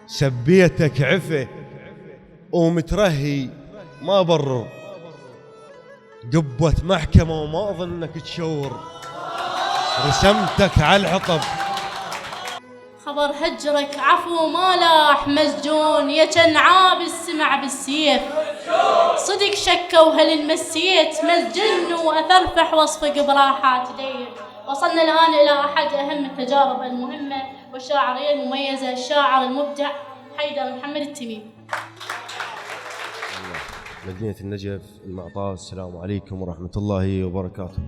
سبيتك عفة ومترهي ما برر، قبة محكمة وما أظنك تشور، رسمتك على الحطب. خبر هجرك عفو ما لاح مسجون، يا كنعاب السمع بالسيف صدق شكوا هل المسيت مسجن وأثرفح وصفك براحات دير. وصلنا الآن إلى أحد أهم التجارب المهمة والشاعرية المميزة، الشاعر المبدع حيدر محمد التميمي. مدينة النجف المعطاء، السلام عليكم ورحمة الله وبركاته.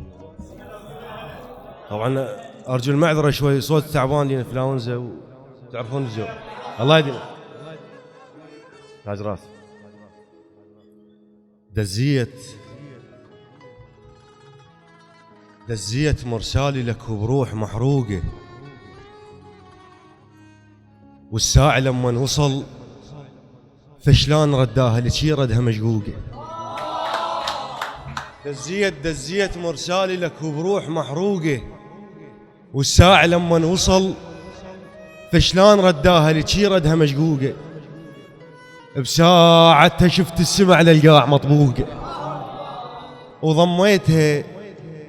طبعا أرجو المعذرة شوي، صوت تعبان لي انفلونزا وتعرفون الجو. الله يدينا تاج راس. دزيت مرسالي لك وبروح محروقة، والساعة لما وصل فشلان رداها لشي ردها مشقوقة. دزيت مرسالي لك وبروح محروقة، والساعة لما وصل فشلان رداها لشي ردها مشقوقة. بساعتها شفت السمع للقاع مطبوقة،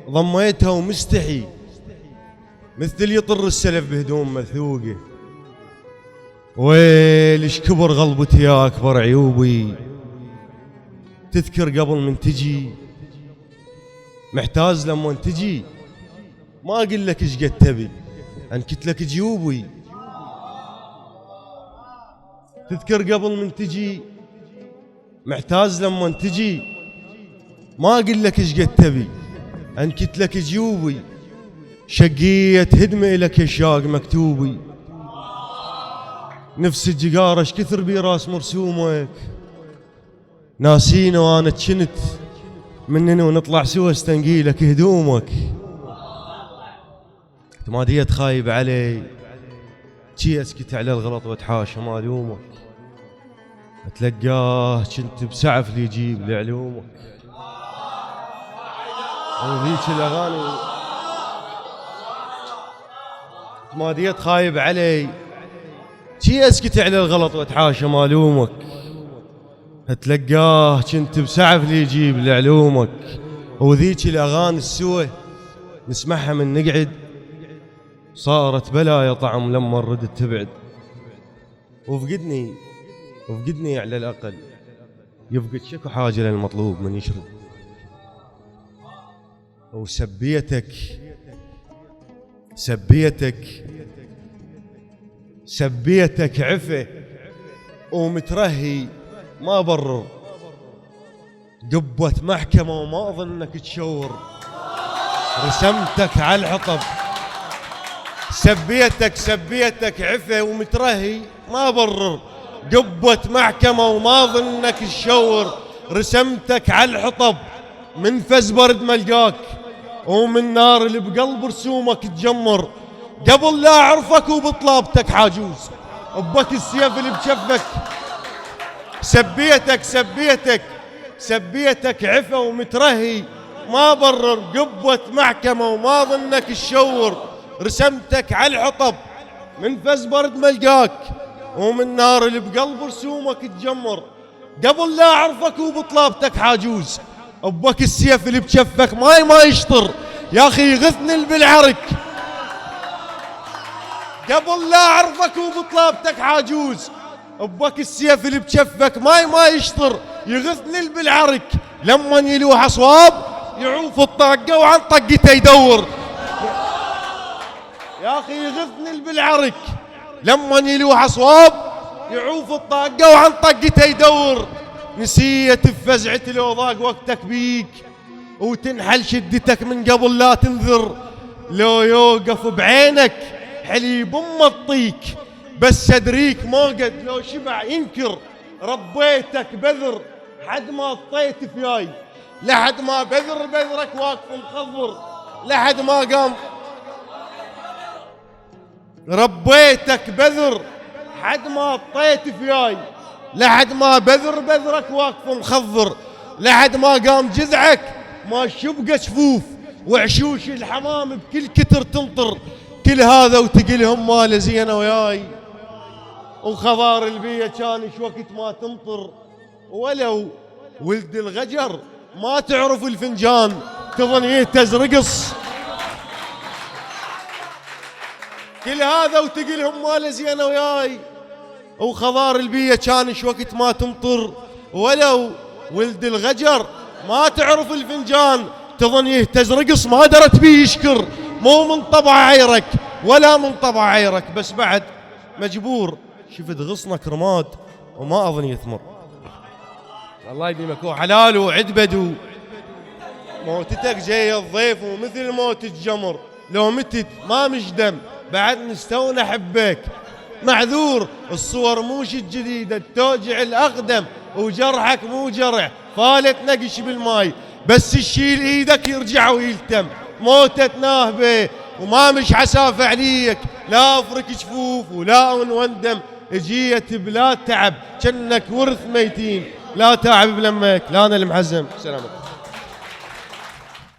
وضميتها ومستحي مثل يطر السلف بهدوم مثوقة. ويلش كبر غلبتي يا أكبر عيوبي، تذكر قبل من تجي محتاج لما تجي، ما أقول لك إيش قد تبي أنكت لك جيوبي. تذكر قبل من تجي محتاج لما تجي، ما أقول لك إيش قد تبي أنكت لك جيوبي. شقيت هدمة لك الشاق مكتوبي، نفس الجقارة اش كثر بي راس مرسومك، ناسين وانا تشنت مننا ونطلع سوا استنقيلك هدومك. اعتمادية خايب علي شي اسكت على الغلط واتحاشى ما الومك، اتلقاه كنت بسعف لي يجيب لعلومك. وذيك الاغاني اعتمادية خايب علي شي اسكت على الغلط واتحاشى ما الومك، اتلقاه كنت بسعف لي يجيب لعلومك. وذيك الاغاني السوى نسمعها من نقعد، صارت بلايا طعم لما ردت تبعد. وفقدني على الاقل يفقد شكو حاجه للمطلوب من يشرد. سبيتك عفة ومترهي ما برر، قبة محكمة وما أظنك تشور، رسمتك على الحطب. سبيتك عفة ومترهي ما برر، قبة محكمة وما أظنك تشور، رسمتك على الحطب. من فز برد ملقاك ومن نار اللي بقلب رسومك تجمر، قبل لا أعرفك وبطلابتك حاجوز أبك السيف اللي بشفك. سبيتك عفة ومترهي ما برر، قبة محكمة وما ظنك تشور، رسمتك على الحطب. من فز برد ملقاك ومن نار اللي بقلب رسومك تجمر، قبل لا أعرفك وبطلابتك حاجوز أبك السيف اللي بشفك ما يشطر. يا أخي يغثني بالعرك، قبل لا أعرفك وبطلابتك عاجوز أبك السيف اللي بشفك ما يشطر، يغثني بالعرك. لما يلوح أصواب يعوف الطاقة وعن طقته يدور. يا أخي يغثني بالعرك، لما يلوح أصواب يعوف الطاقة وعن طقته يدور. نسيت بفزعة لو ضاق وقتك بيك، وتنحل شدتك من قبل لا تنذر. لو يوقف بعينك حليب الطيك، بس ادريك موقد لو شبع ينكر. ربيتك بذر حد ما طيت فياي، لحد ما بذرك واقف مخضر، لحد ما قام. ربيتك بذر حد ما طيت فياي، لحد ما بذرك واقف مخضر، لحد ما قام جذعك ما شبقى شفوف، وعشوش الحمام بكل كتر تنطر. كل هذا وتقلهم مال زينة وياي، وخضار البية كانش وقت ما تمطر، ولو ولد الغجر ما تعرف الفنجان تظن يهتز رقص. كل هذا وتقلهم مال زينة وياي، وخضار البية كانش وقت ما تمطر، ولو ولد الغجر ما تعرف الفنجان تظن يهتز رقص. ما درت بيه يشكر، مو من طبع عيرك ولا من طبع عيرك، بس بعد مجبور شفت غصنك رماد وما أظن يثمر. الله يديمك وحلال وعدبد، موتتك جاي الضيف ومثل موت الجمر، لو متت ما مش دم بعد نستوى نحبك. معذور الصور موش الجديدة توجع الأقدم، وجرحك مو جرح فالت نقش بالماي، بس تشيل ايدك يرجع ويلتم. موتة ناهبة وما مش حساف عليك، لا افرك جفوف ولا وندم، اجيت بلا تعب جنك ورث ميتين، لا تعب بلمك لا انا المحزم. سلامك.